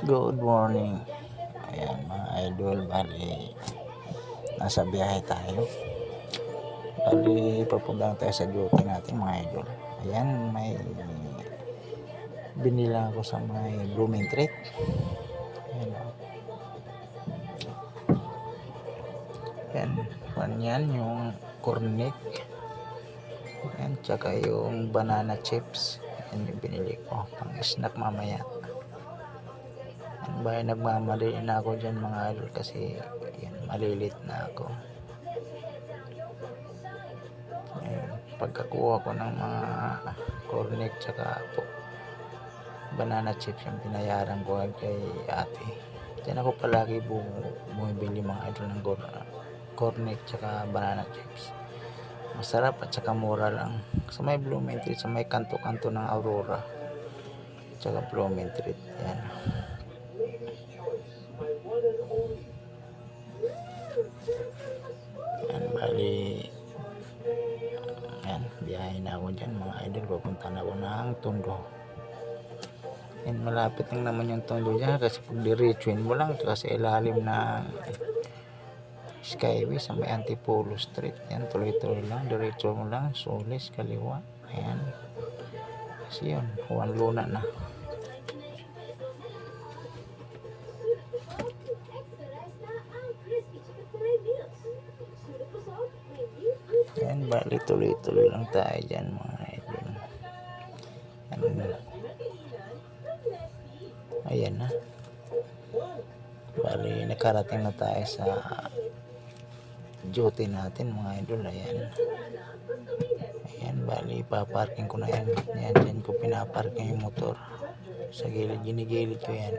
Good morning. Ayan mga idol, bali nasa biyahe tayo. Bali papunta tayo sa duty natin mga idol. Ayan, may binila ako sa may Blooming Treat. Ayan o. Ayan, yung cornic. Ayan, tsaka yung banana chips. Ayan yung binili ko, pang snack mamaya. Baya nagmamadali na ako dyan mga idol kasi yan, malilit na ako. Ayan, pagkakuha ko ng mga cornet tsaka po banana chips yung binayaran ko kay ate. Diyan ako palagi bumibili mga idol ng cornet tsaka banana chips. Masarap at tsaka mura lang. Sa may Blooming Treat, sa may kanto-kanto ng Aurora tsaka Blooming Treat. Yan. Yan, bali yan, biyahe na ako dyan mga idol. Papunta na ako ng Tondo. Yan, malapit lang naman yung Tondo dyan kasi pag diretsuin mo lang kasi ilalim na Skyway sa may Antipolo Street. Yan, tuloy-tuloy lang, diretso mo lang, Solis, kaliwa. Ayan, kasi yun, Juan Luna na. Yan, bali tuloy-tuloy lang tayo dyan mga idol. Ayan na, bali nakarating na tayo sa duty natin mga idol. Ayan, bali ipaparking ko na yan. Yan, dyan ko pinaparking yung motor sa gilid, ginigilid ko yan.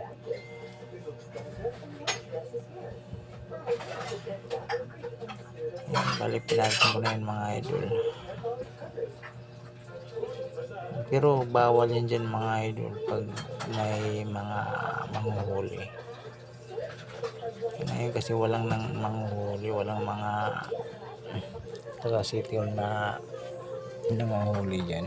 Ayan, bali pinarking ko na yan mga idol. Pero bawal yan dyan mga idol pag may mga manghuhuli. Ngayon kasi walang nang manghuhuli, walang mga taga City Hall na nanguhuli dyan.